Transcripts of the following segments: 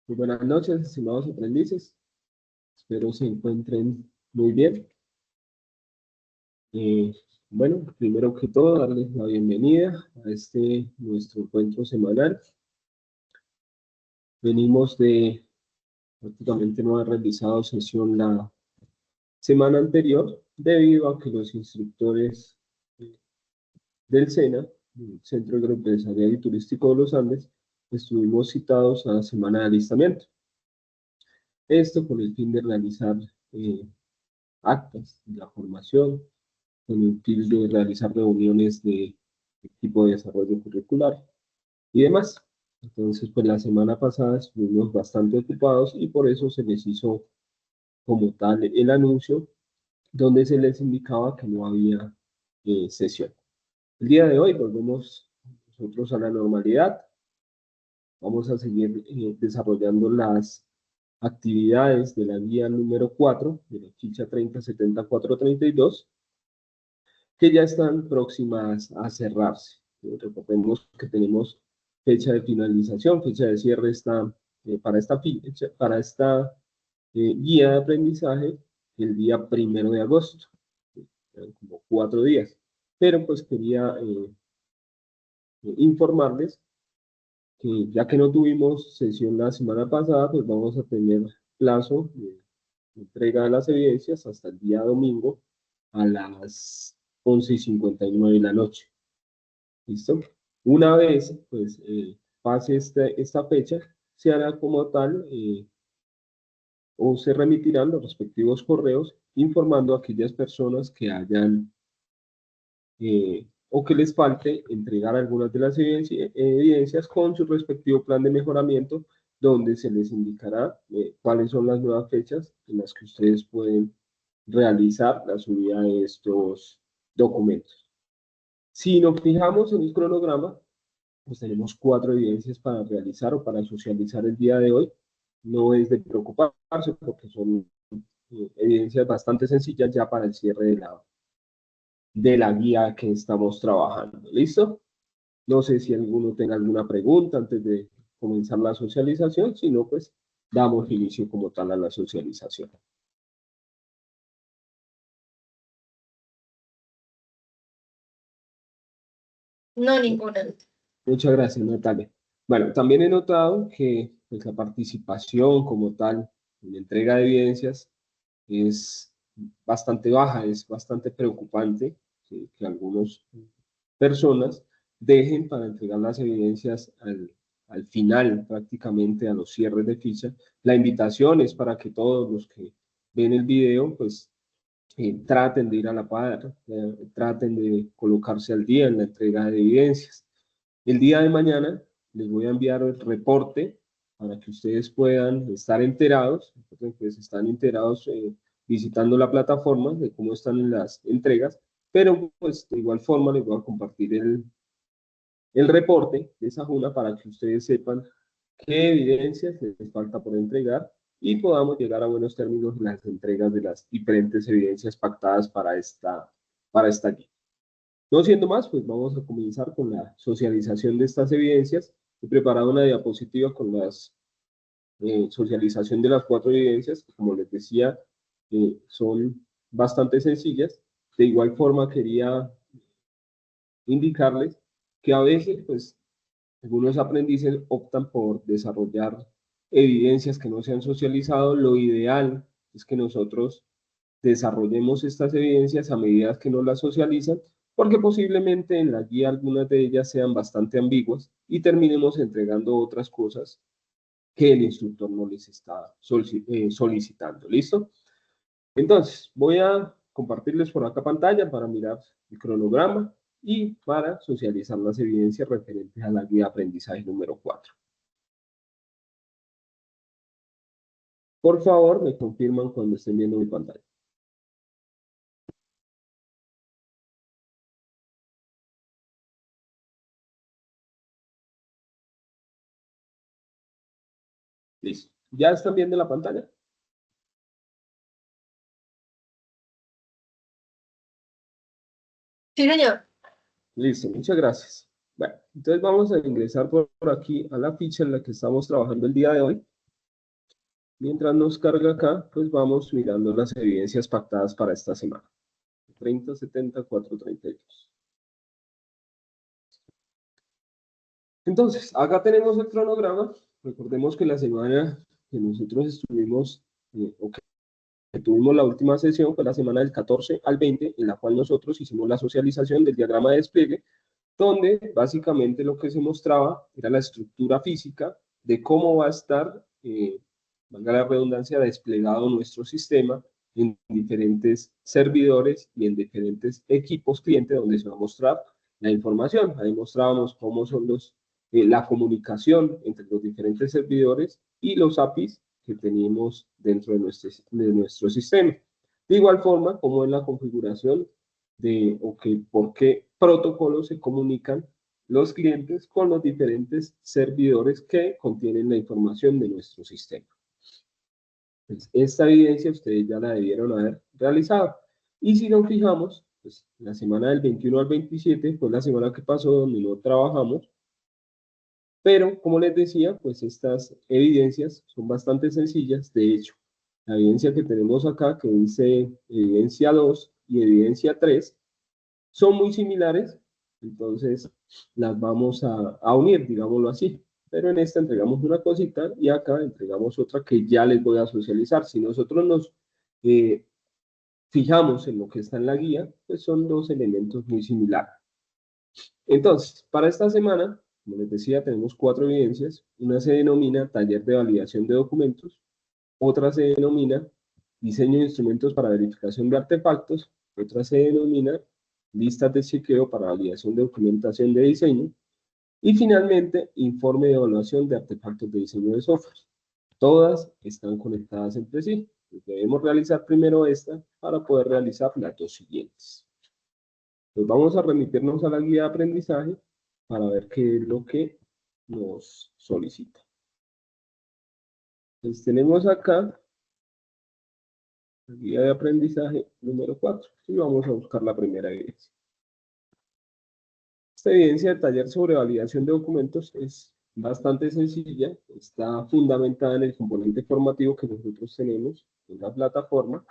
Muy buenas noches, estimados aprendices. Espero se encuentren muy bien. Eh, bueno, primero que todo, darles la bienvenida a este nuestro encuentro semanal. Venimos de prácticamente no haber realizado sesión la semana anterior, debido a que los instructores del SENA, el Centro Agroempresarial y Turístico de los Andes, estuvimos citados a la semana de alistamiento. Esto con el fin de realizar actas de la formación, con el fin de realizar reuniones de equipo de desarrollo curricular y demás. Entonces, pues la semana pasada estuvimos bastante ocupados y por eso se les hizo como tal el anuncio donde se les indicaba que no había sesión. El día de hoy volvemos nosotros a la normalidad. Vamos a seguir desarrollando las actividades de la guía número 4, de la ficha 3070-432, que ya están próximas a cerrarse. Recordemos que tenemos fecha de finalización, fecha de cierre para esta guía de aprendizaje el día 1 de agosto, como 4 días. Pero pues quería informarles que ya que no tuvimos sesión la semana pasada, pues vamos a tener plazo de entrega de las evidencias hasta el día domingo a las 11:59 de la noche. ¿Listo? Una vez, pues, pase esta fecha, se hará como tal o se remitirán los respectivos correos informando a aquellas personas que hayan o que les falte entregar algunas de las evidencias con su respectivo plan de mejoramiento, donde se les indicará cuáles son las nuevas fechas en las que ustedes pueden realizar la subida de estos documentos. Si nos fijamos en el cronograma, pues tenemos 4 evidencias para realizar o para socializar el día de hoy. No es de preocuparse porque son evidencias bastante sencillas ya para el cierre de la guía que estamos trabajando. ¿Listo? No sé si alguno tenga alguna pregunta antes de comenzar la socialización, si no, pues damos inicio como tal a la socialización. No, ninguna. Muchas gracias, Natalia. Bueno, también he notado que pues, la participación como tal en la entrega de evidencias es bastante baja, es bastante preocupante, ¿sí? Que algunas personas dejen para entregar las evidencias al final, prácticamente a los cierres de ficha. La invitación es para que todos los que ven el video, pues traten de ir a la par, traten de colocarse al día en la entrega de evidencias. El día de mañana les voy a enviar el reporte para que ustedes puedan estar enterados, pues están enterados visitando la plataforma de cómo están las entregas, pero pues de igual forma les voy a compartir el reporte de esa juna para que ustedes sepan qué evidencias les falta por entregar y podamos llegar a buenos términos en las entregas de las diferentes evidencias pactadas para esta guía. No siendo más, pues vamos a comenzar con la socialización de estas evidencias. He preparado una diapositiva con la socialización de las 4 evidencias, que como les decía, son bastante sencillas. De igual forma, quería indicarles que a veces, pues, algunos aprendices optan por desarrollar evidencias que no se han socializado. Lo ideal es que nosotros desarrollemos estas evidencias a medida que nos las socializan, porque posiblemente en la guía algunas de ellas sean bastante ambiguas y terminemos entregando otras cosas que el instructor no les está solicitando. ¿Listo? Entonces, voy a compartirles por acá pantalla para mirar el cronograma y para socializar las evidencias referentes a la guía de aprendizaje número 4. Por favor, me confirman cuando estén viendo mi pantalla. Listo. ¿Ya están viendo la pantalla? Sí, señor. Listo, muchas gracias. Bueno, entonces vamos a ingresar por aquí a la ficha en la que estamos trabajando el día de hoy. Mientras nos carga acá, pues vamos mirando las evidencias pactadas para esta semana. 30, 70, 4, 32. Entonces, acá tenemos el cronograma. Recordemos que la semana que nosotros estuvimos, o que tuvimos la última sesión, fue la semana del 14 al 20, en la cual nosotros hicimos la socialización del diagrama de despliegue, donde básicamente lo que se mostraba era la estructura física de cómo va a estar, valga la redundancia, desplegado nuestro sistema en diferentes servidores y en diferentes equipos clientes donde se va a mostrar la información. Ahí mostrábamos cómo son la comunicación entre los diferentes servidores y los APIs que tenemos dentro de nuestro sistema. De igual forma, como en la configuración de por qué protocolos se comunican los clientes con los diferentes servidores que contienen la información de nuestro sistema. Pues esta evidencia ustedes ya la debieron haber realizado. Y si nos fijamos, pues la semana del 21 al 27 fue la semana que pasó donde no trabajamos, pero como les decía, pues estas evidencias son bastante sencillas. De hecho, la evidencia que tenemos acá, que dice evidencia 2 y evidencia 3, son muy similares, entonces las vamos a unir, digámoslo así. Pero en esta entregamos una cosita y acá entregamos otra que ya les voy a socializar. Si nosotros nos fijamos en lo que está en la guía, pues son dos elementos muy similares. Entonces, para esta semana, como les decía, tenemos 4 evidencias. Una se denomina taller de validación de documentos, otra se denomina diseño de instrumentos para verificación de artefactos, otra se denomina listas de chequeo para validación de documentación de diseño, y finalmente, informe de evaluación de artefactos de diseño de software. Todas están conectadas entre sí. Debemos realizar primero esta para poder realizar las dos siguientes. Pues vamos a remitirnos a la guía de aprendizaje para ver qué es lo que nos solicita. Entonces tenemos acá la guía de aprendizaje número 4 y vamos a buscar la primera evidencia. Esta evidencia del taller sobre validación de documentos es bastante sencilla, está fundamentada en el componente formativo que nosotros tenemos en la plataforma.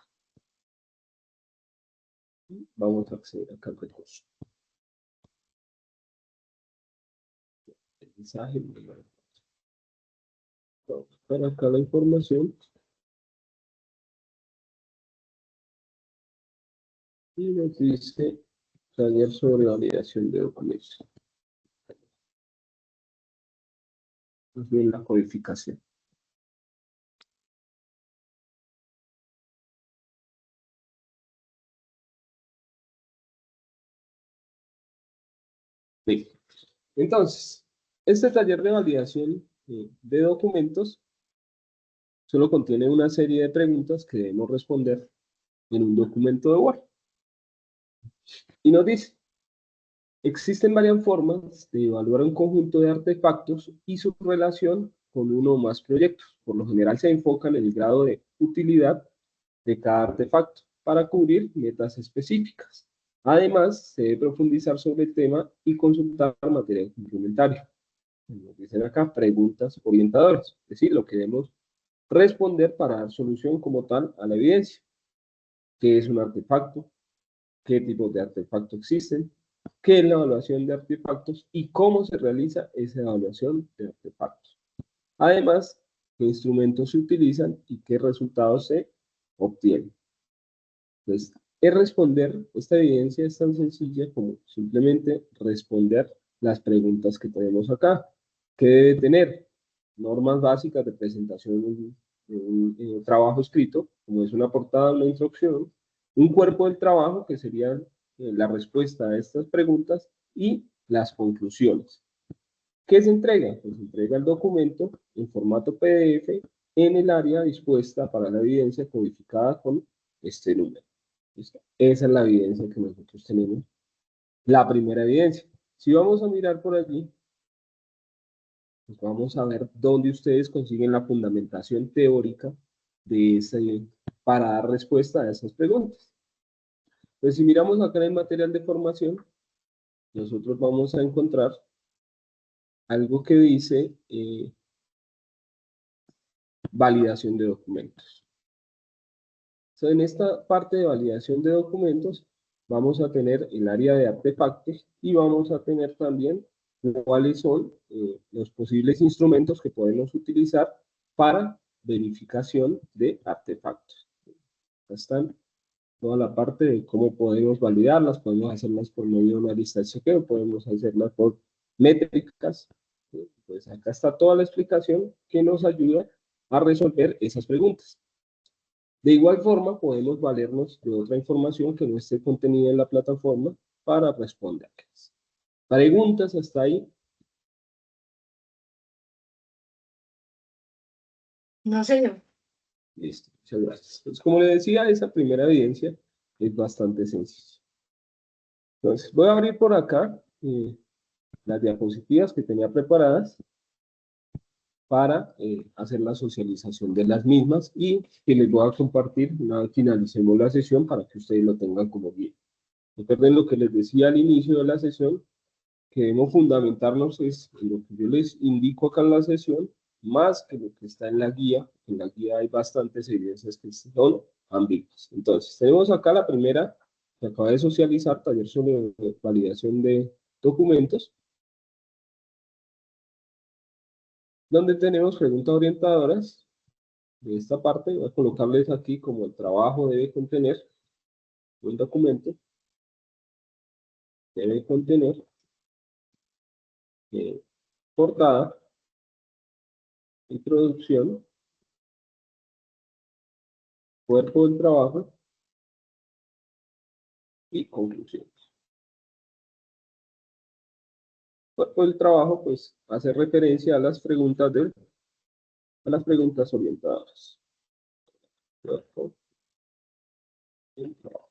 Vamos a acceder acá al recurso. Aprendizaje número 4. Vamos a buscar acá la información. Y nos dice taller sobre validación de documentos. Más bien la codificación. Bien. Entonces, este taller de validación de documentos solo contiene una serie de preguntas que debemos responder en un documento de Word. Y nos dice, existen varias formas de evaluar un conjunto de artefactos y su relación con uno o más proyectos. Por lo general se enfocan en el grado de utilidad de cada artefacto para cubrir metas específicas. Además, se debe profundizar sobre el tema y consultar material complementario. Nos dicen acá preguntas orientadoras, es decir, lo que debemos responder para dar solución como tal a la evidencia. ¿Qué es un artefacto? ¿Qué tipos de artefactos existen? ¿Qué es la evaluación de artefactos? ¿Y cómo se realiza esa evaluación de artefactos? Además, ¿qué instrumentos se utilizan y qué resultados se obtienen? Pues, esta evidencia es tan sencilla como simplemente responder las preguntas que tenemos acá. ¿Qué debe tener? Normas básicas de presentación de un trabajo escrito, como es una portada, una introducción, un cuerpo del trabajo, que sería la respuesta a estas preguntas, y las conclusiones. ¿Qué se entrega? Pues se entrega el documento en formato PDF en el área dispuesta para la evidencia codificada con este número. ¿Listo? Esa es la evidencia que nosotros tenemos. La primera evidencia. Si vamos a mirar por allí, pues vamos a ver dónde ustedes consiguen la fundamentación teórica de para dar respuesta a esas preguntas. Pues si miramos acá en el material de formación, nosotros vamos a encontrar algo que dice validación de documentos. Entonces, en esta parte de validación de documentos vamos a tener el área de artefactos y vamos a tener también cuáles son los posibles instrumentos que podemos utilizar para verificación de artefactos. Acá están toda la parte de cómo podemos validarlas, podemos hacerlas por medio de una lista de chequeo, podemos hacerlas por métricas. Pues acá está toda la explicación que nos ayuda a resolver esas preguntas. De igual forma, podemos valernos de otra información que no esté contenida en la plataforma para responderlas. ¿Preguntas hasta ahí? No sé. Listo, muchas gracias. Pues como le decía, esa primera evidencia es bastante sencilla. Entonces, voy a abrir por acá las diapositivas que tenía preparadas para hacer la socialización de las mismas y que les voy a compartir una vez finalicemos la sesión para que ustedes lo tengan como guía. Recuerden lo que les decía al inicio de la sesión, que debemos fundamentarnos es en lo que yo les indico acá en la sesión, más que lo que está en la guía. En la guía hay bastantes evidencias que son ambiguas. Entonces, tenemos acá la primera que acaba de socializar, taller sobre validación de documentos, donde tenemos preguntas orientadoras. De esta parte voy a colocarles aquí como el trabajo debe contener, un documento debe contener portada, introducción, cuerpo del trabajo y conclusión. Cuerpo del trabajo, pues, hace referencia a las preguntas orientadoras. Cuerpo del trabajo.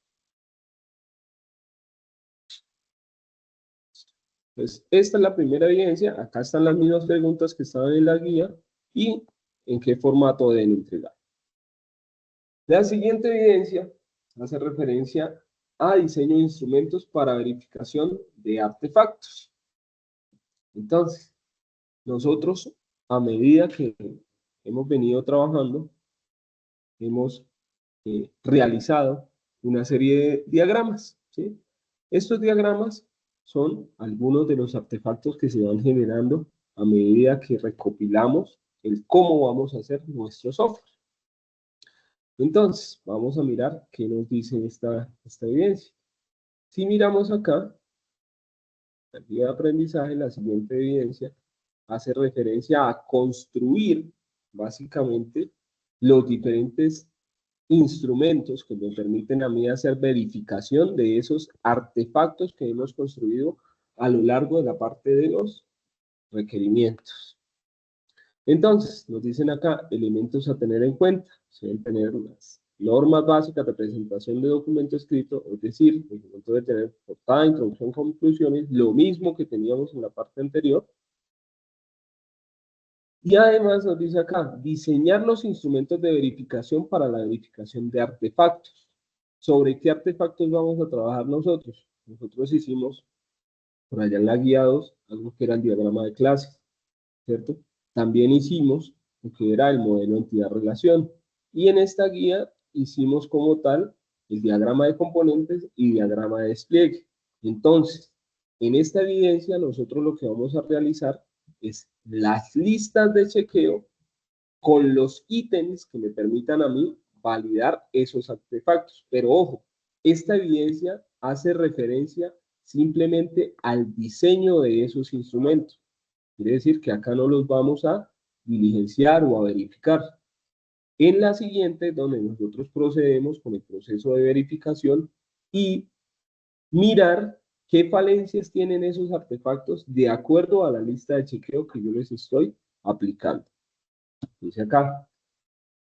Pues, esta es la primera evidencia. Acá están las mismas preguntas que estaban en la guía y en qué formato deben entregar. La siguiente evidencia hace referencia a diseño de instrumentos para verificación de artefactos. Entonces, nosotros, a medida que hemos venido trabajando, hemos realizado una serie de diagramas, ¿sí? Estos diagramas son algunos de los artefactos que se van generando a medida que recopilamos el cómo vamos a hacer nuestro software. Entonces, vamos a mirar qué nos dice esta evidencia. Si miramos acá, la guía de aprendizaje, la siguiente evidencia hace referencia a construir, básicamente, los diferentes instrumentos que me permiten a mí hacer verificación de esos artefactos que hemos construido a lo largo de la parte de los requerimientos. Entonces, nos dicen acá elementos a tener en cuenta. Se deben tener unas normas básicas de presentación de documento escrito, es decir, el documento debe tener portada, introducción, conclusiones, lo mismo que teníamos en la parte anterior. Y además nos dice acá, diseñar los instrumentos de verificación para la verificación de artefactos. ¿Sobre qué artefactos vamos a trabajar nosotros? Nosotros hicimos, por allá en la guía 2, algo que era el diagrama de clases, ¿cierto? También hicimos lo que era el modelo entidad-relación. Y en esta guía hicimos como tal el diagrama de componentes y diagrama de despliegue. Entonces, en esta evidencia nosotros lo que vamos a realizar es las listas de chequeo con los ítems que me permitan a mí validar esos artefactos. Pero ojo, esta evidencia hace referencia simplemente al diseño de esos instrumentos. Quiere decir que acá no los vamos a diligenciar o a verificar. En la siguiente, donde nosotros procedemos con el proceso de verificación y mirar qué falencias tienen esos artefactos de acuerdo a la lista de chequeo que yo les estoy aplicando. Dice acá,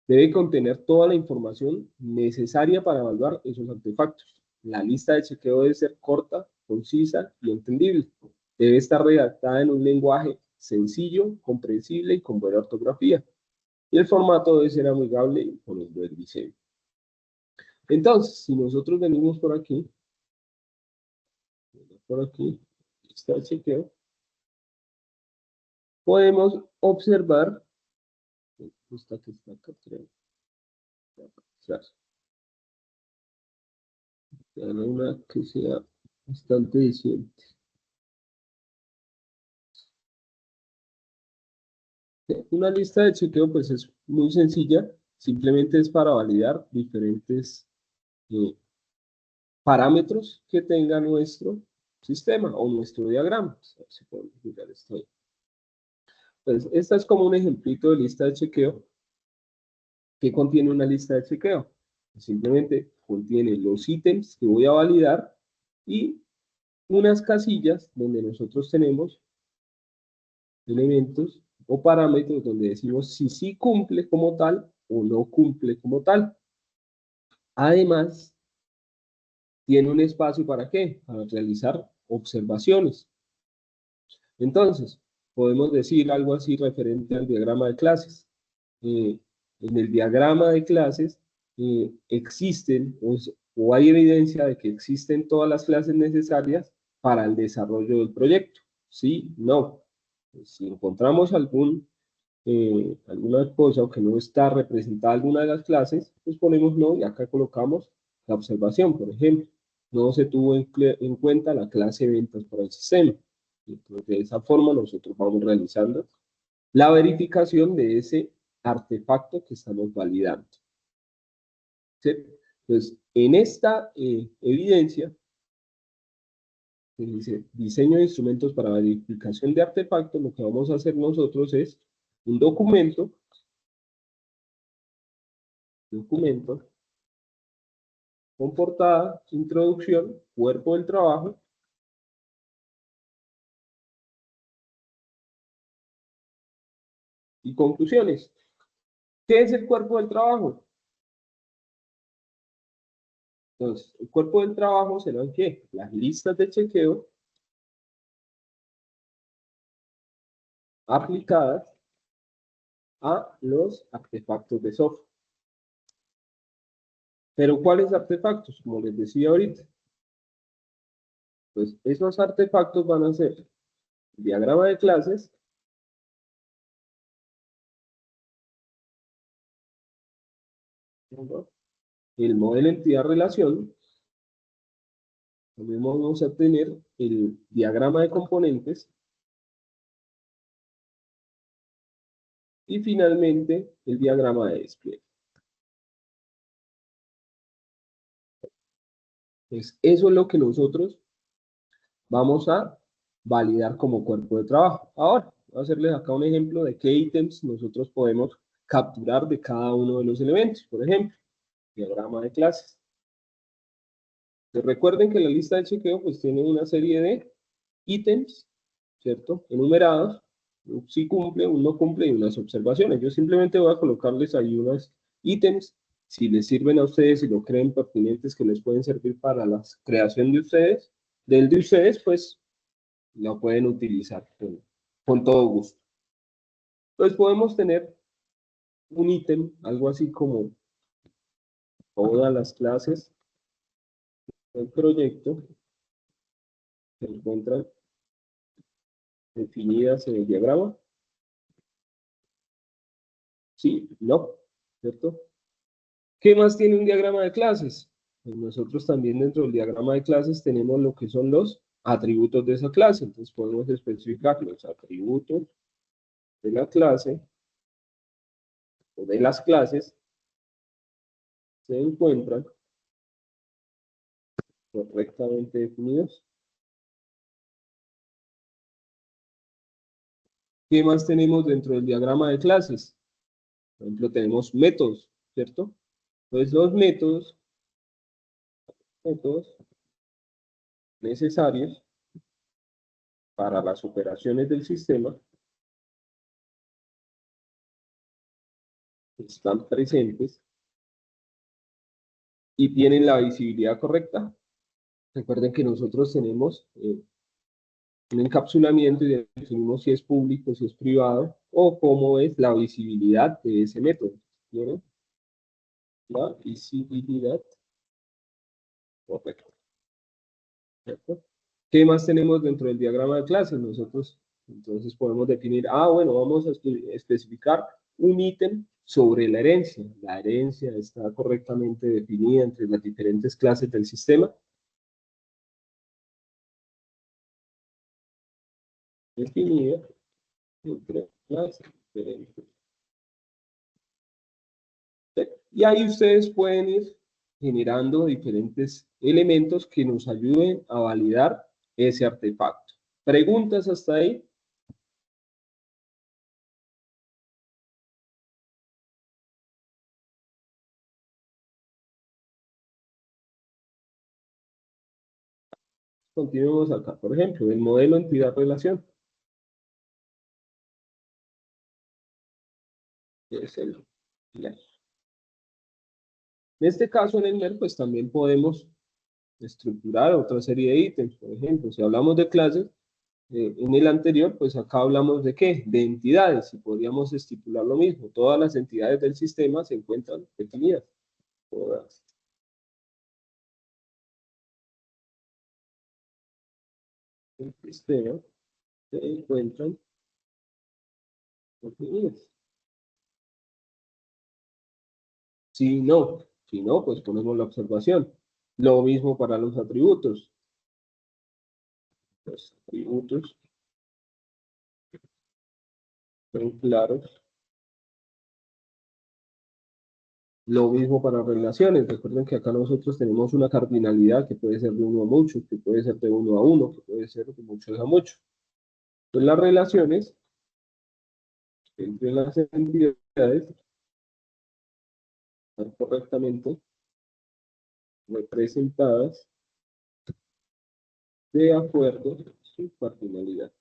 debe contener toda la información necesaria para evaluar esos artefactos. La lista de chequeo debe ser corta, concisa y entendible. Debe estar redactada en un lenguaje sencillo, comprensible y con buena ortografía. Y el formato debe ser amigable con el buen diseño. Entonces, si nosotros venimos por aquí, lista de chequeo, podemos observar Esta que está acá, creo. Claro. Una que sea bastante decente. Una lista de chequeo pues es muy sencilla, simplemente es para validar diferentes eh, parámetros que tenga nuestro sistema o nuestro diagrama. A ver si podemos mirar esto ahí. Entonces, esta es como un ejemplito de lista de chequeo. ¿Qué contiene una lista de chequeo? Simplemente contiene los ítems que voy a validar y unas casillas donde nosotros tenemos elementos o parámetros donde decimos si sí cumple como tal o no cumple como tal. Además, tiene un espacio ¿para qué? Para realizar observaciones. Entonces, podemos decir algo así referente al diagrama de clases. En el diagrama de clases existen o hay evidencia de que existen todas las clases necesarias para el desarrollo del proyecto. ¿Sí? No. Si encontramos alguna cosa o que no está representada alguna de las clases, pues ponemos no y acá colocamos la observación, por ejemplo. No se tuvo en cuenta la clase ventas para el sistema. Entonces, de esa forma nosotros vamos realizando la verificación de ese artefacto que estamos validando. ¿Sí? Entonces, en esta evidencia, que dice diseño de instrumentos para verificación de artefactos, lo que vamos a hacer nosotros es un documento, con portada, introducción, cuerpo del trabajo, y conclusiones. ¿Qué es el cuerpo del trabajo? Entonces, el cuerpo del trabajo serán ¿qué? Las listas de chequeo aplicadas a los artefactos de software. Pero ¿cuáles artefactos? Como les decía ahorita. Pues esos artefactos van a ser el diagrama de clases, ¿no? El modelo entidad-relación, también vamos a tener el diagrama de componentes y finalmente el diagrama de despliegue. Pues eso es lo que nosotros vamos a validar como cuerpo de trabajo. Ahora, voy a hacerles acá un ejemplo de qué ítems nosotros podemos capturar de cada uno de los elementos. Por ejemplo, diagrama de clases. Pues recuerden que la lista de chequeo pues tiene una serie de ítems, ¿cierto? Enumerados, un sí cumple, un no cumple y unas observaciones. Yo simplemente voy a colocarles ahí unos ítems, si les sirven a ustedes, si lo creen pertinentes que les pueden servir para la creación de ustedes, del de ustedes, pues lo pueden utilizar con todo gusto. Entonces podemos tener un ítem, algo así como todas las clases del proyecto se encuentran definidas en el diagrama. Sí, no, ¿cierto? ¿Qué más tiene un diagrama de clases? Pues nosotros también dentro del diagrama de clases tenemos lo que son los atributos de esa clase. Entonces podemos especificar los atributos de la clase o de las clases se encuentran correctamente definidos. ¿Qué más tenemos dentro del diagrama de clases? Por ejemplo, tenemos métodos, ¿cierto? Entonces los métodos necesarios para las operaciones del sistema están presentes y tienen la visibilidad correcta. Recuerden que nosotros tenemos un encapsulamiento y definimos si es público, si es privado o cómo es la visibilidad de ese método. ¿Vieron? La visibilidad correcta. ¿Cierto? ¿Qué más tenemos dentro del diagrama de clases? Nosotros entonces podemos definir, bueno, vamos a especificar un ítem sobre la herencia. La herencia está correctamente definida entre las diferentes clases del sistema. Definida entre las diferentes. Y ahí ustedes pueden ir generando diferentes elementos que nos ayuden a validar ese artefacto. ¿Preguntas hasta ahí? Continuemos acá. Por ejemplo, el modelo entidad-relación. Es el MER. En este caso, en el MER, pues también podemos estructurar otra serie de ítems. Por ejemplo, si hablamos de clases, en el anterior, pues acá hablamos de ¿qué? De entidades, y podríamos estipular lo mismo. Todas las entidades del sistema se encuentran definidas. Todas. El sistema se encuentran definidas. Si no, pues ponemos la observación. Lo mismo para los atributos. Los atributos son claros. Lo mismo para relaciones. Recuerden que acá nosotros tenemos una cardinalidad que puede ser de uno a mucho, que puede ser de uno a uno, que puede ser de muchos a mucho. Entonces las relaciones entre las entidades están correctamente representadas de acuerdo a su cardinalidad.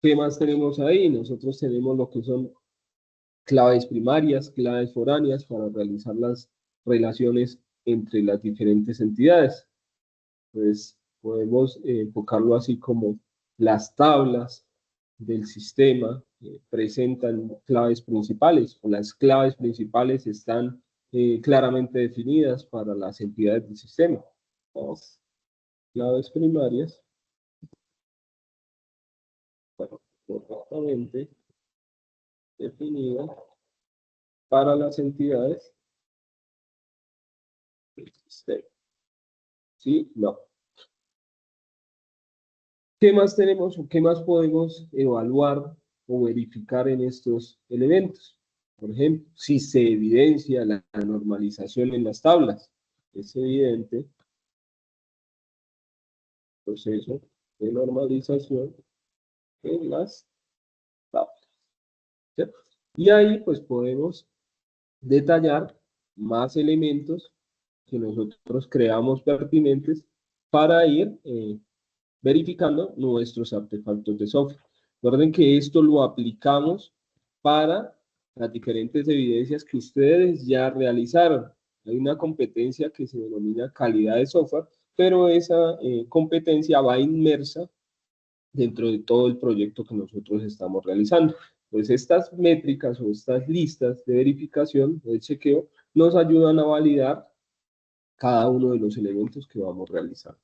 ¿Qué más tenemos ahí? Nosotros tenemos lo que son claves primarias, claves foráneas para realizar las relaciones entre las diferentes entidades. Pues podemos enfocarlo así como las tablas del sistema presentan claves principales, o las claves principales están claramente definidas para las entidades del sistema. Las claves primarias, bueno, correctamente definidas para las entidades del sistema. ¿Sí? No. ¿Qué más tenemos o qué más podemos evaluar o verificar en estos elementos? Por ejemplo, si se evidencia la normalización en las tablas, es evidente proceso de normalización en las tablas. ¿Cierto? Y ahí pues podemos detallar más elementos que nosotros creamos pertinentes para ir verificando nuestros artefactos de software. Recuerden que esto lo aplicamos para las diferentes evidencias que ustedes ya realizaron. Hay una competencia que se denomina calidad de software, pero esa competencia va inmersa dentro de todo el proyecto que nosotros estamos realizando. Pues estas métricas o estas listas de verificación o de chequeo nos ayudan a validar cada uno de los elementos que vamos realizando.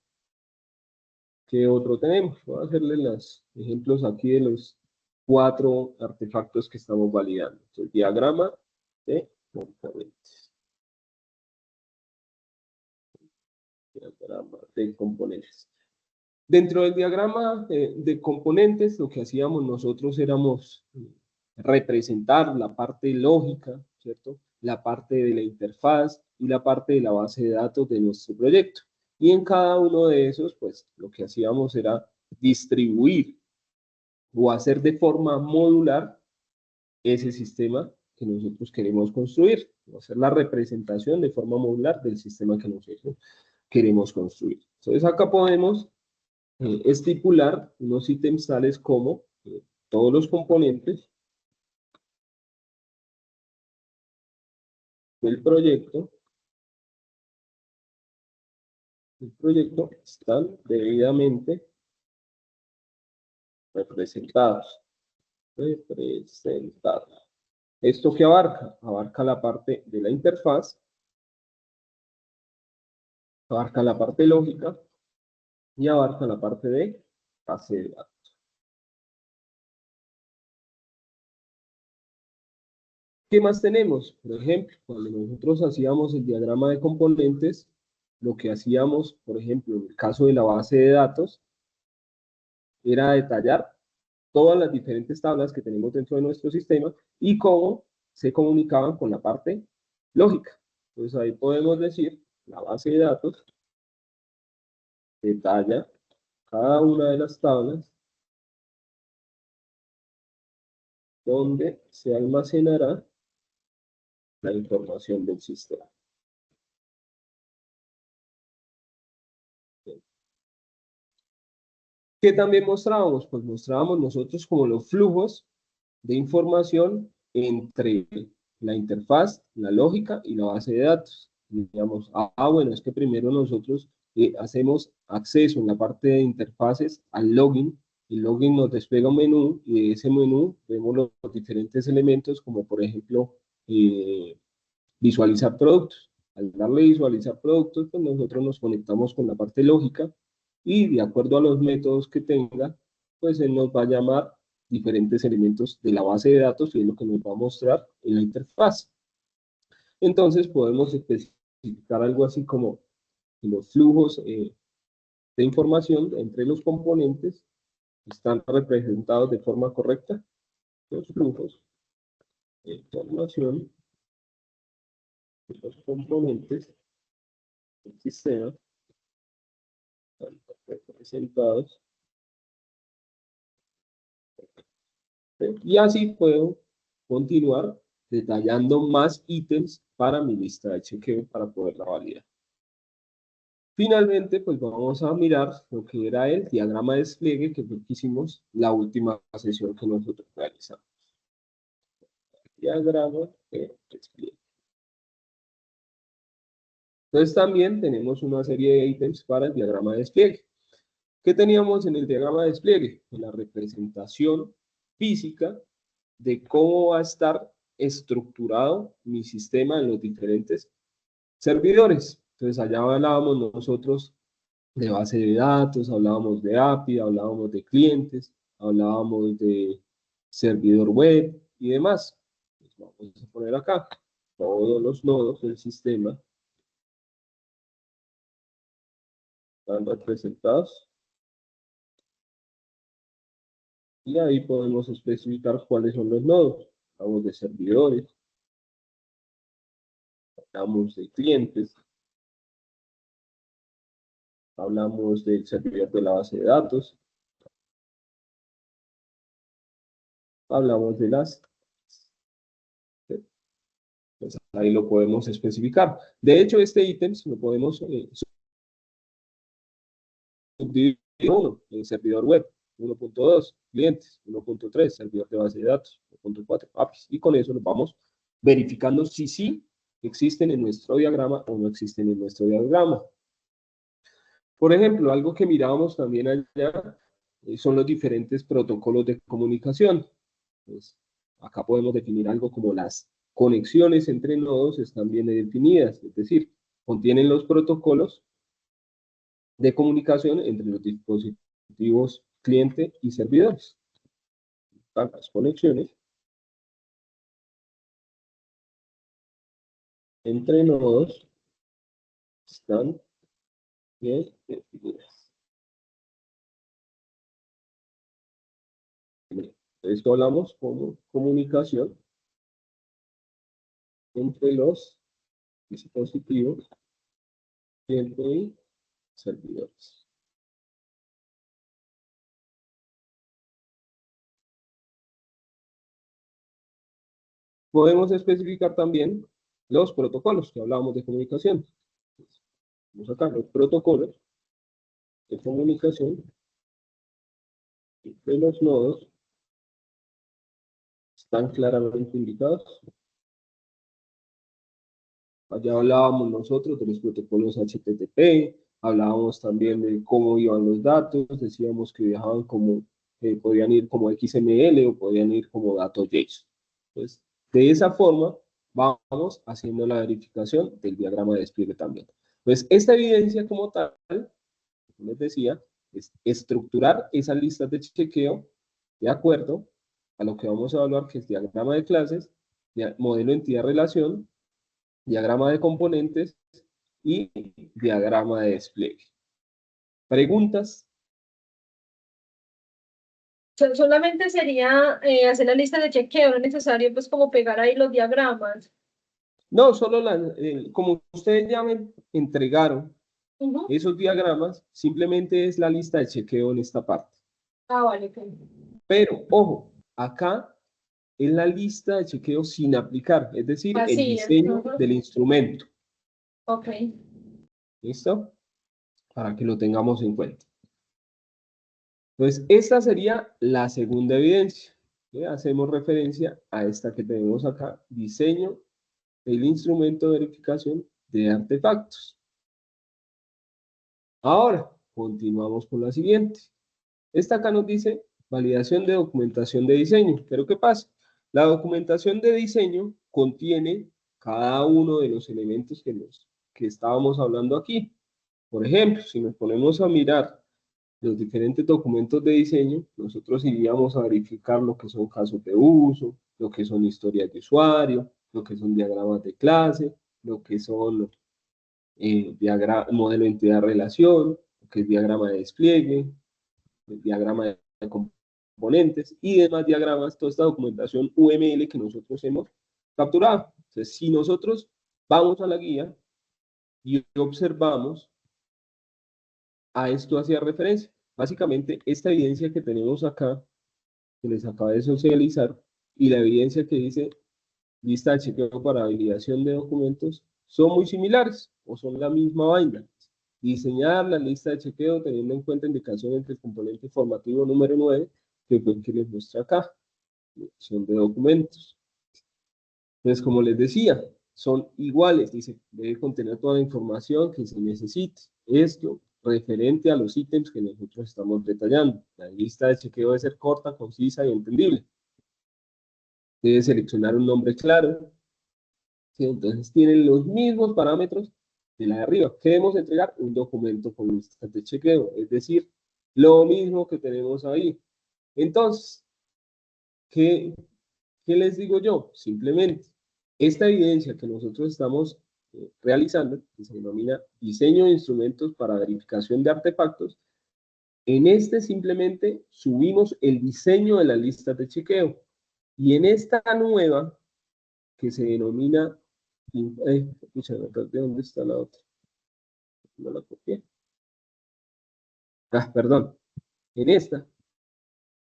¿Qué otro tenemos? Voy a hacerles los ejemplos aquí de los 4 artefactos que estamos validando. El diagrama de componentes. Diagrama de componentes. Dentro del diagrama de componentes, lo que hacíamos nosotros éramos representar la parte lógica, ¿cierto? La parte de la interfaz y la parte de la base de datos de nuestro proyecto. Y en cada uno de esos, pues, lo que hacíamos era distribuir o hacer de forma modular ese sistema que nosotros queremos construir, o hacer la representación de forma modular del sistema que nosotros queremos construir. Entonces acá podemos estipular unos ítems tales como todos los componentes del proyecto. El proyecto están debidamente representados. Representados. ¿Esto qué abarca? Abarca la parte de la interfaz, abarca la parte lógica y abarca la parte de base de datos. ¿Qué más tenemos? Por ejemplo, cuando nosotros hacíamos el diagrama de componentes, lo que hacíamos, por ejemplo, en el caso de la base de datos, era detallar todas las diferentes tablas que tenemos dentro de nuestro sistema y cómo se comunicaban con la parte lógica. Entonces ahí podemos decir, la base de datos detalla cada una de las tablas donde se almacenará la información del sistema. ¿Qué también mostrábamos? Pues mostrábamos nosotros como los flujos de información entre la interfaz, la lógica y la base de datos. Digamos, bueno, es que primero nosotros hacemos acceso en la parte de interfaces al login. El login nos despega un menú y de ese menú vemos los diferentes elementos como por ejemplo visualizar productos. Al darle visualizar productos, pues nosotros nos conectamos con la parte lógica y de acuerdo a los métodos que tenga, pues él nos va a llamar diferentes elementos de la base de datos y es lo que nos va a mostrar en la interfaz. Entonces podemos especificar algo así como los flujos de información entre los componentes están representados de forma correcta. Los flujos de información de los componentes del sistema están representados. Y así puedo continuar detallando más ítems para mi lista de chequeo para poderla validar. Finalmente, pues vamos a mirar lo que era el diagrama de despliegue, que fue lo que hicimos la última sesión que nosotros realizamos. Diagrama de despliegue. Entonces también tenemos una serie de ítems para el diagrama de despliegue. ¿Qué teníamos en el diagrama de despliegue? La representación física de cómo va a estar estructurado mi sistema en los diferentes servidores. Entonces allá hablábamos nosotros de base de datos, hablábamos de API, hablábamos de clientes, hablábamos de servidor web y demás. Pues vamos a poner acá todos los nodos del sistema están representados y ahí podemos especificar cuáles son los nodos. Hablamos de servidores, hablamos de clientes, hablamos del servidor de la base de datos, hablamos de las... Pues ahí lo podemos especificar. De hecho, este ítem lo podemos subdividir en uno, el servidor web, 1.2, clientes, 1.3, servidor de base de datos, 1.4, APIs. Y con eso nos vamos verificando si sí existen en nuestro diagrama o no existen en nuestro diagrama. Por ejemplo, algo que mirábamos también allá son los diferentes protocolos de comunicación. Pues, acá podemos definir algo como las conexiones entre nodos están bien definidas, es decir, contienen los protocolos de comunicación entre los dispositivos cliente y servidores. Las conexiones entre nodos están bien definidas. Esto hablamos como comunicación entre los dispositivos cliente y servidores. Podemos especificar también los protocolos que hablábamos de comunicación. Vamos acá, los protocolos de comunicación entre los nodos están claramente indicados. Allá hablábamos nosotros de los protocolos HTTP, hablábamos también de cómo iban los datos, decíamos que viajaban como, podían ir como XML o podían ir como datos JSON. Entonces, de esa forma, vamos haciendo la verificación del diagrama de despliegue también. Pues esta evidencia como tal, como les decía, es estructurar esas listas de chequeo de acuerdo a lo que vamos a evaluar, que es diagrama de clases, modelo entidad-relación, diagrama de componentes y diagrama de despliegue. ¿Preguntas? Solamente sería hacer la lista de chequeo, no es necesario pues como pegar ahí los diagramas. No, solo como ustedes ya me entregaron Ujú. esos diagramas, simplemente es la lista de chequeo en esta parte. Ah, vale, ok. Pero, ojo, acá es la lista de chequeo sin aplicar, es decir, el Así es. diseño Ujú. del instrumento. Ok. ¿Listo? Para que lo tengamos en cuenta. Entonces, esta sería la segunda evidencia. ¿Sí? Hacemos referencia a esta que tenemos acá, diseño del instrumento de verificación de artefactos. Ahora, continuamos con la siguiente. Esta acá nos dice validación de documentación de diseño. ¿Pero qué pasa? La documentación de diseño contiene cada uno de los elementos que estábamos hablando aquí. Por ejemplo, si nos ponemos a mirar los diferentes documentos de diseño, nosotros iríamos a verificar lo que son casos de uso, lo que son historias de usuario, lo que son diagramas de clase, lo que son modelo de entidad-relación, lo que es diagrama de despliegue, el diagrama de componentes y demás diagramas, toda esta documentación UML que nosotros hemos capturado. Entonces, si nosotros vamos a la guía y observamos, a esto hacía referencia. Básicamente, esta evidencia que tenemos acá, que les acaba de socializar, y la evidencia que dice lista de chequeo para validación de documentos, son muy similares o son la misma vaina. Diseñar la lista de chequeo teniendo en cuenta indicaciones del componente formativo número 9, que fue el que les muestra acá, son de documentos. Entonces, como les decía, son iguales, dice, debe contener toda la información que se necesite. Esto referente a los ítems que nosotros estamos detallando. La lista de chequeo debe ser corta, concisa y entendible. Debe seleccionar un nombre claro. ¿Sí? Entonces, tienen los mismos parámetros de la de arriba. ¿Qué debemos entregar? Un documento con listas de chequeo, es decir, lo mismo que tenemos ahí. Entonces, ¿qué les digo yo? Simplemente, esta evidencia que nosotros estamos realizando, que se denomina diseño de instrumentos para verificación de artefactos, en este simplemente subimos el diseño de las listas de chequeo. Y en esta nueva, que se denomina, ¿de dónde está la otra? No la copié. Perdón. En esta,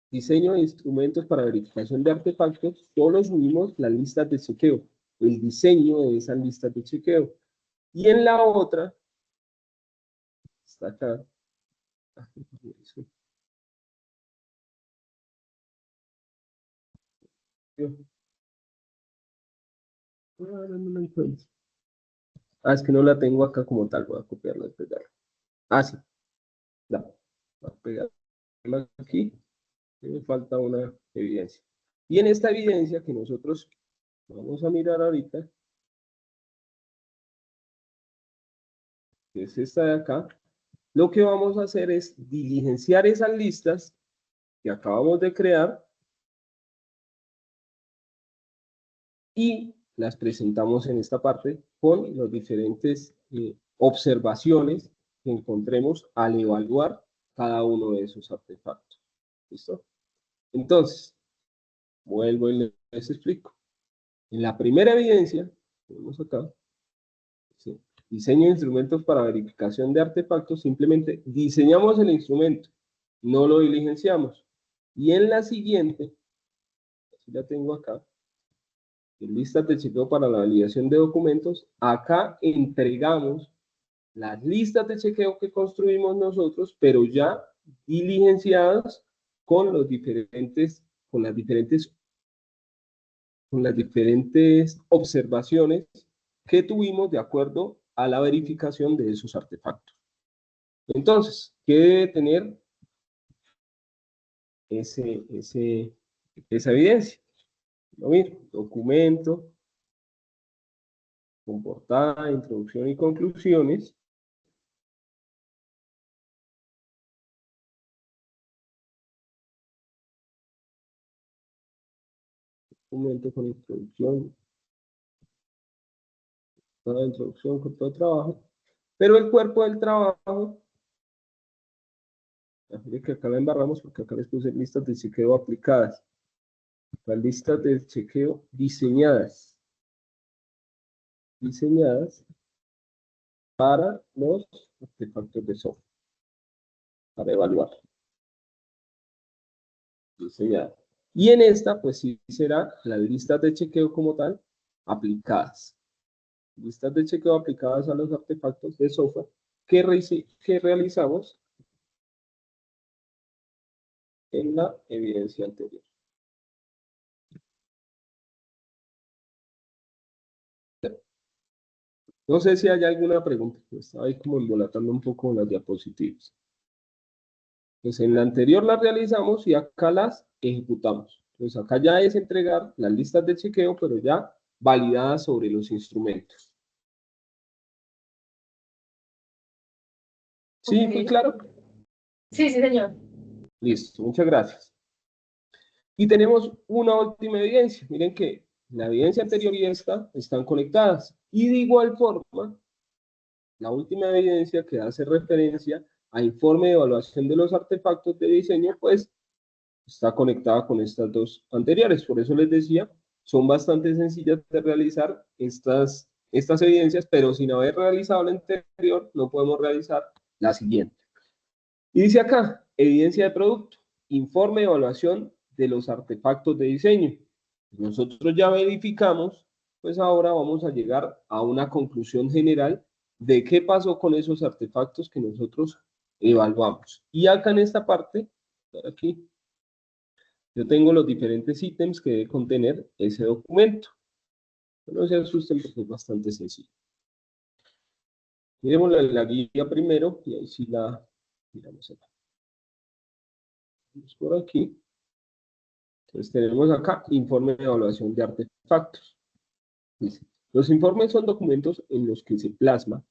diseño de instrumentos para verificación de artefactos, solo subimos las listas de chequeo, el diseño de esas listas de chequeo. Y en la otra, está acá. No la encuentro. Es que no la tengo acá como tal, voy a copiarla y pegarla. Sí, la voy a pegarla aquí, me falta una evidencia. Y en esta evidencia que nosotros vamos a mirar ahorita, que es esta de acá, lo que vamos a hacer es diligenciar esas listas que acabamos de crear y las presentamos en esta parte con las diferentes observaciones que encontremos al evaluar cada uno de esos artefactos. ¿Listo? Entonces, vuelvo y les explico. En la primera evidencia, tenemos acá, ¿sí? Diseño de instrumentos para verificación de artefactos, simplemente diseñamos el instrumento, no lo diligenciamos. Y en la siguiente, así la tengo acá, en listas de chequeo para la validación de documentos, acá entregamos las listas de chequeo que construimos nosotros, pero ya diligenciadas con los diferentes, con las diferentes observaciones que tuvimos de acuerdo a la verificación de esos artefactos. Entonces, ¿qué debe tener esa evidencia? ¿No? Mira, documento, con portada, introducción y conclusiones. documento con introducción, toda la introducción con todo el trabajo, pero el cuerpo del trabajo, fíjense que acá la embarramos porque acá les puse listas de chequeo aplicadas, las listas de chequeo diseñadas para los artefactos de software, para evaluar, diseñadas. Y en esta, pues sí será las listas de chequeo como tal, aplicadas. Listas de chequeo aplicadas a los artefactos de software que realizamos en la evidencia anterior. No sé si hay alguna pregunta, estaba ahí como embolatando un poco las diapositivas. Pues en la anterior las realizamos y acá las ejecutamos. Entonces acá ya es entregar las listas de chequeo, pero ya validadas sobre los instrumentos. ¿Sí? ¿Fue claro? Sí, sí, señor. Listo, muchas gracias. Y tenemos una última evidencia. Miren que la evidencia anterior y esta están conectadas. Y de igual forma, la última evidencia que hace referencia a informe de evaluación de los artefactos de diseño, pues está conectada con estas dos anteriores. Por eso les decía, son bastante sencillas de realizar estas evidencias, pero sin haber realizado la anterior, no podemos realizar la siguiente. Y dice acá, evidencia de producto, informe de evaluación de los artefactos de diseño. Nosotros ya verificamos, pues ahora vamos a llegar a una conclusión general de qué pasó con esos artefactos que nosotros evaluamos. Y acá en esta parte, aquí, yo tengo los diferentes ítems que debe contener ese documento. No se asusten porque es bastante sencillo. Miremos la guía primero y ahí sí la miramos acá. Vamos por aquí. Entonces tenemos acá informe de evaluación de artefactos. Dice, los informes son documentos en los que se plasma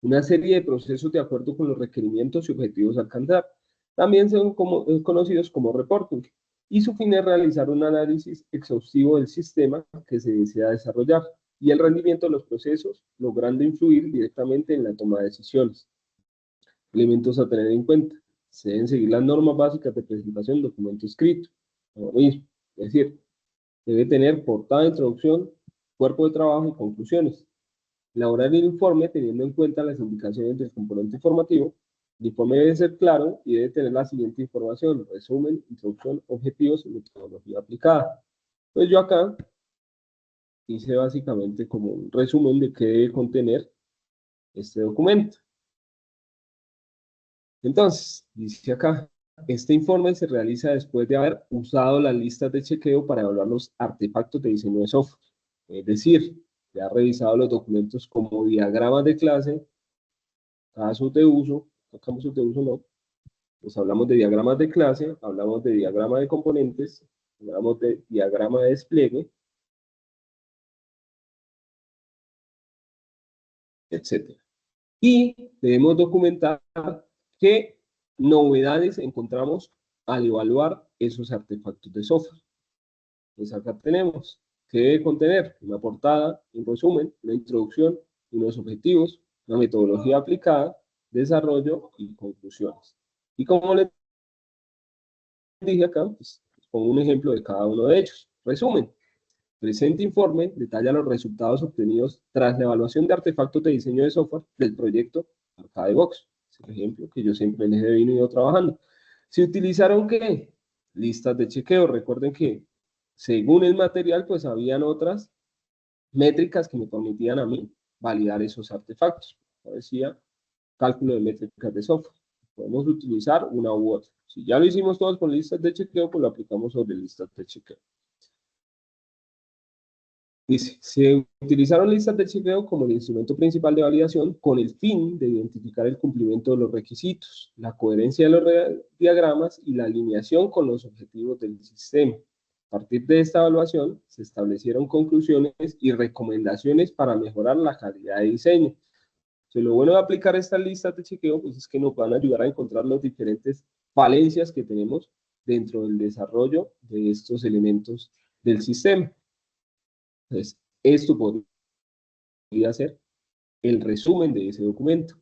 una serie de procesos de acuerdo con los requerimientos y objetivos a alcanzar. También son conocidos como reporting, y su fin es realizar un análisis exhaustivo del sistema que se desea desarrollar y el rendimiento de los procesos, logrando influir directamente en la toma de decisiones. Elementos a tener en cuenta. Se deben seguir las normas básicas de presentación de documento escrito. Lo mismo, es decir, debe tener portada, introducción, cuerpo de trabajo y conclusiones. Elaborar el informe teniendo en cuenta las indicaciones del componente informativo. El informe debe ser claro y debe tener la siguiente información: resumen, introducción, objetivos y metodología aplicada. Pues yo acá hice básicamente como un resumen de qué debe contener este documento. Entonces, dice acá, este informe se realiza después de haber usado las listas de chequeo para evaluar los artefactos de diseño de software. Es decir, ya ha revisado los documentos como diagramas de clase, casos de uso, casos de uso no, pues hablamos de diagramas de clase, hablamos de diagrama de componentes, hablamos de diagrama de despliegue, etc. Y debemos documentar qué novedades encontramos al evaluar esos artefactos de software. Pues acá tenemos que debe contener una portada, un resumen, una introducción, unos objetivos, una metodología aplicada, desarrollo y conclusiones. Y como les dije acá, pues pongo un ejemplo de cada uno de ellos. Resumen. Presente informe detalla los resultados obtenidos tras la evaluación de artefactos de diseño de software del proyecto ArcadeBox. Es el ejemplo que yo siempre les he venido trabajando. ¿Se utilizaron qué? Listas de chequeo. Recuerden que según el material, pues habían otras métricas que me permitían a mí validar esos artefactos. Decía cálculo de métricas de software. Podemos utilizar una u otra. Si ya lo hicimos todos con listas de chequeo, pues lo aplicamos sobre listas de chequeo. Dice, se utilizaron listas de chequeo como el instrumento principal de validación con el fin de identificar el cumplimiento de los requisitos, la coherencia de los diagramas y la alineación con los objetivos del sistema. A partir de esta evaluación, se establecieron conclusiones y recomendaciones para mejorar la calidad de diseño. Entonces, lo bueno de aplicar estas listas de chequeo pues, es que nos van a ayudar a encontrar las diferentes falencias que tenemos dentro del desarrollo de estos elementos del sistema. Entonces, esto podría ser el resumen de ese documento.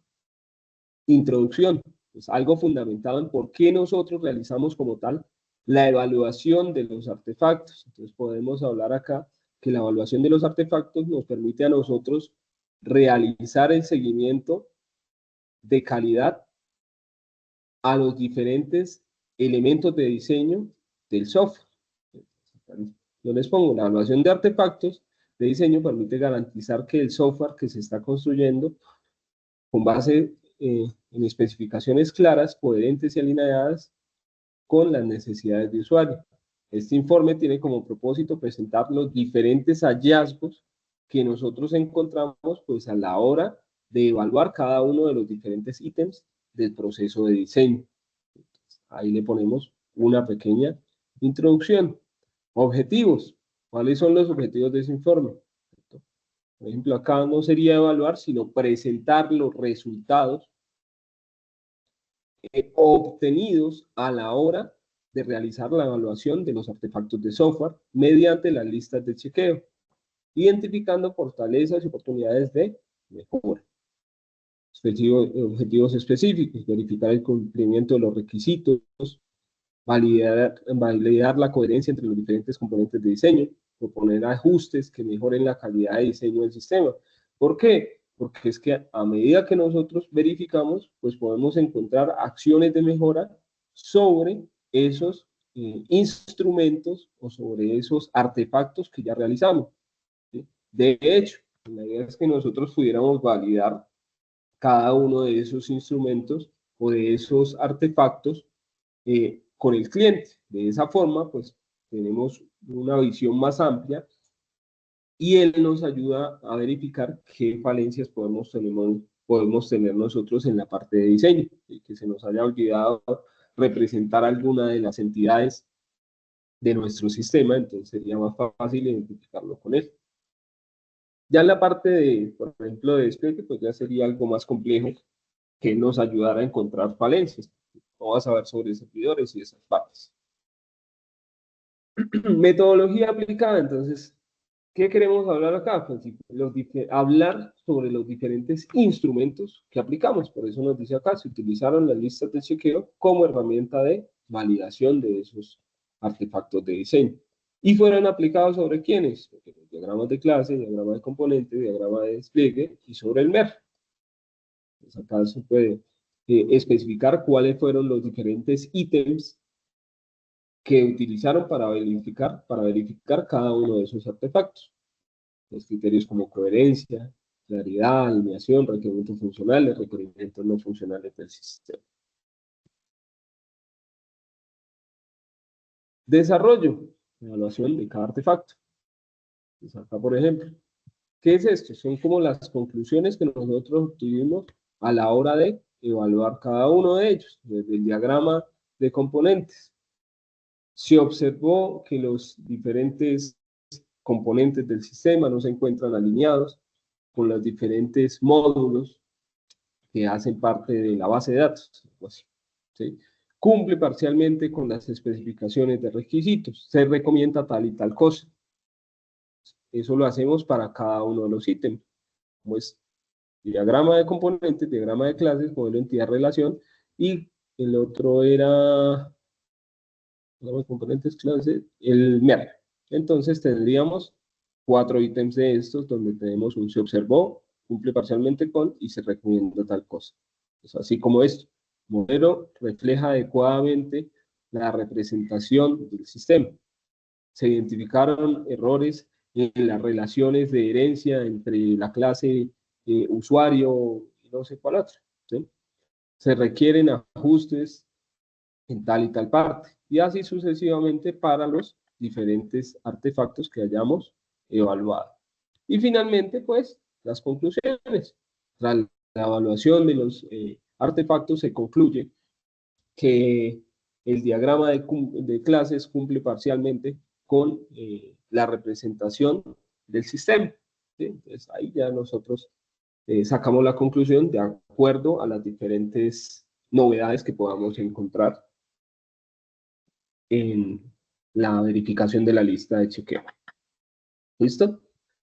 Introducción, pues algo fundamentado en por qué nosotros realizamos como tal la evaluación de los artefactos. Entonces podemos hablar acá que la evaluación de los artefactos nos permite a nosotros realizar el seguimiento de calidad a los diferentes elementos de diseño del software. Yo les pongo la evaluación de artefactos de diseño permite garantizar que el software que se está construyendo con base en especificaciones claras, coherentes y alineadas con las necesidades de usuario. Este informe tiene como propósito presentar los diferentes hallazgos que nosotros encontramos pues a la hora de evaluar cada uno de los diferentes ítems del proceso de diseño. Ahí le ponemos una pequeña introducción. Objetivos. ¿Cuáles son los objetivos de ese informe? Por ejemplo, acá no sería evaluar, sino presentar los resultados obtenidos a la hora de realizar la evaluación de los artefactos de software mediante las listas de chequeo, identificando fortalezas y oportunidades de mejora. Objetivos específicos, verificar el cumplimiento de los requisitos, validar la coherencia entre los diferentes componentes de diseño, proponer ajustes que mejoren la calidad de diseño del sistema. ¿Por qué? Porque es que a medida que nosotros verificamos, pues podemos encontrar acciones de mejora sobre esos instrumentos o sobre esos artefactos que ya realizamos. ¿Sí? De hecho, la idea es que nosotros pudiéramos validar cada uno de esos instrumentos o de esos artefactos con el cliente. De esa forma, pues tenemos una visión más amplia y él nos ayuda a verificar qué falencias podemos tener nosotros en la parte de diseño, y que se nos haya olvidado representar alguna de las entidades de nuestro sistema, entonces sería más fácil identificarlo con él. Ya en la parte de, por ejemplo, de despliegue, pues ya sería algo más complejo que nos ayudara a encontrar falencias. Vamos a ver sobre servidores y esas partes. Metodología aplicada, entonces, ¿qué queremos hablar acá? Pues, hablar sobre los diferentes instrumentos que aplicamos. Por eso nos dice acá, se utilizaron las listas de chequeo como herramienta de validación de esos artefactos de diseño. ¿Y fueron aplicados sobre quiénes? Los diagramas de clase, diagrama de componente, diagrama de despliegue y sobre el MER. Pues acá se puede especificar cuáles fueron los diferentes ítems que utilizaron para verificar cada uno de esos artefactos. Los criterios como coherencia, claridad, alineación, requerimientos funcionales, requerimientos no funcionales del sistema. Desarrollo, evaluación de cada artefacto. Pues acá, por ejemplo, ¿qué es esto? Son como las conclusiones que nosotros obtuvimos a la hora de evaluar cada uno de ellos, desde el diagrama de componentes. Se observó que los diferentes componentes del sistema no se encuentran alineados con los diferentes módulos que hacen parte de la base de datos. ¿Sí? Cumple parcialmente con las especificaciones de requisitos. Se recomienda tal y tal cosa. Eso lo hacemos para cada uno de los ítems. Como es diagrama de componentes, diagrama de clases, modelo entidad relación, y el otro era componentes, clases, el MER. Entonces tendríamos 4 ítems de estos donde tenemos un se observó, cumple parcialmente con y se recomienda tal cosa. Es así como esto. Modelo refleja adecuadamente la representación del sistema. Se identificaron errores en las relaciones de herencia entre la clase usuario y no sé cuál otro. ¿Sí? Se requieren ajustes en tal y tal parte, y así sucesivamente para los diferentes artefactos que hayamos evaluado. Y finalmente, pues, las conclusiones. Tras la evaluación de los artefactos se concluye que el diagrama de clases cumple parcialmente con la representación del sistema. ¿Sí? Entonces ahí ya nosotros sacamos la conclusión de acuerdo a las diferentes novedades que podamos encontrar en la verificación de la lista de chequeo. ¿Listo?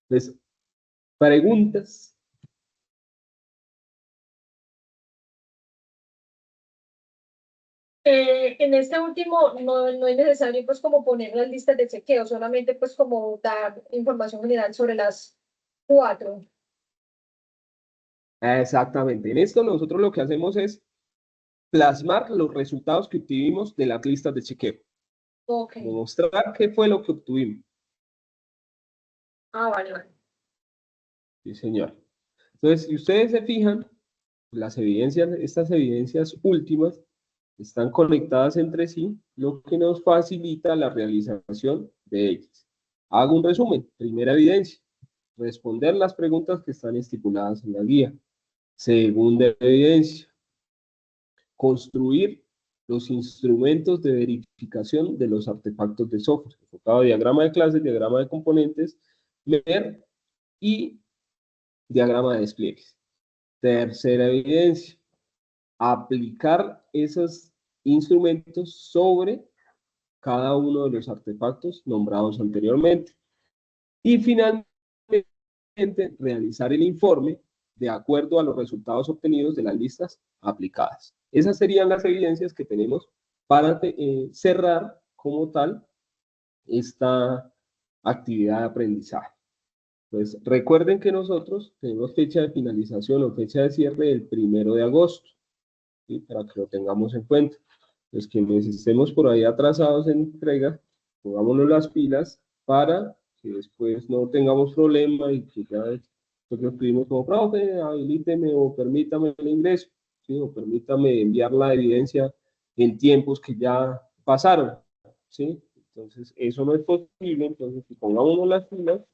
Entonces, preguntas. En este último no es necesario pues como poner las listas de chequeo, solamente pues como dar información general sobre las 4. Exactamente. En esto nosotros lo que hacemos es plasmar los resultados que obtuvimos de las listas de chequeo. Ok. Mostrar qué fue lo que obtuvimos. Ah, vale, vale. Sí, señor. Entonces, si ustedes se fijan, las evidencias, estas evidencias últimas están conectadas entre sí, lo que nos facilita la realización de ellas. Hago un resumen. Primera evidencia, responder las preguntas que están estipuladas en la guía. Segunda evidencia, construir los instrumentos de verificación de los artefactos de software, enfocado a diagrama de clases, diagrama de componentes, leer y diagrama de despliegues. Tercera evidencia, aplicar esos instrumentos sobre cada uno de los artefactos nombrados anteriormente. Y finalmente, realizar el informe de acuerdo a los resultados obtenidos de las listas aplicadas. Esas serían las evidencias que tenemos para cerrar como tal esta actividad de aprendizaje. Pues recuerden que nosotros tenemos fecha de finalización o fecha de cierre el 1 de agosto, ¿sí? Para que lo tengamos en cuenta. Pues quienes estemos por ahí atrasados en entrega, pongámonos las pilas para que después no tengamos problema y que ya nosotros pedimos como profe, habilíteme o permítame el ingreso, ¿sí? O permítame enviar la evidencia en tiempos que ya pasaron, ¿sí? Entonces, eso no es posible, entonces si pongámonos las pilas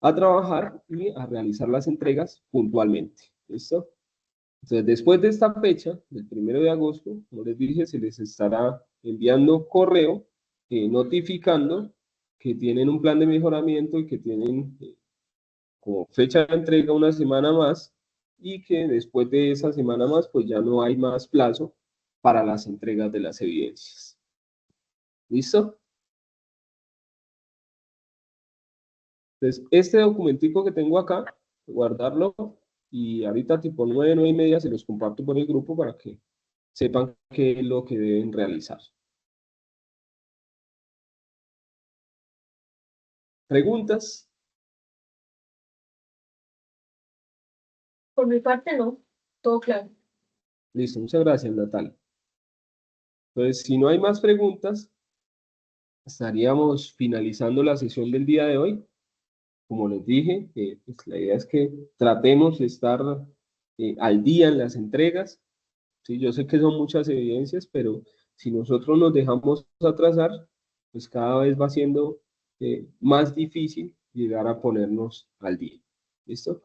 a trabajar y a realizar las entregas puntualmente, ¿listo? Entonces, después de esta fecha, del 1 de agosto, como les dije, se les estará enviando correo notificando que tienen un plan de mejoramiento y que tienen como fecha de entrega una semana más y que después de esa semana más, pues ya no hay más plazo para las entregas de las evidencias. ¿Listo? Entonces, este documentico que tengo acá, guardarlo y ahorita tipo 9, 9:30 se los comparto por el grupo para que sepan qué es lo que deben realizar. ¿Preguntas? Por mi parte no, todo claro. Listo, muchas gracias, Natalia. Entonces, si no hay más preguntas, estaríamos finalizando la sesión del día de hoy. Como les dije, pues, la idea es que tratemos de estar al día en las entregas. Sí, yo sé que son muchas evidencias, pero si nosotros nos dejamos atrasar, pues cada vez va siendo más difícil llegar a ponernos al día. ¿Listo?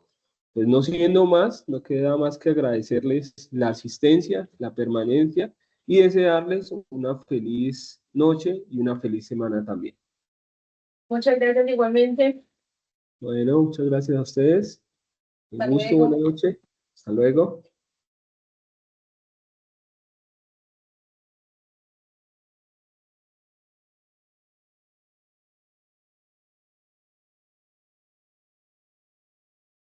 Pues no siendo más, no queda más que agradecerles la asistencia, la permanencia y desearles una feliz noche y una feliz semana también. Muchas gracias igualmente. Bueno, muchas gracias a ustedes. Un Hasta gusto, buena luego. noche. Hasta luego.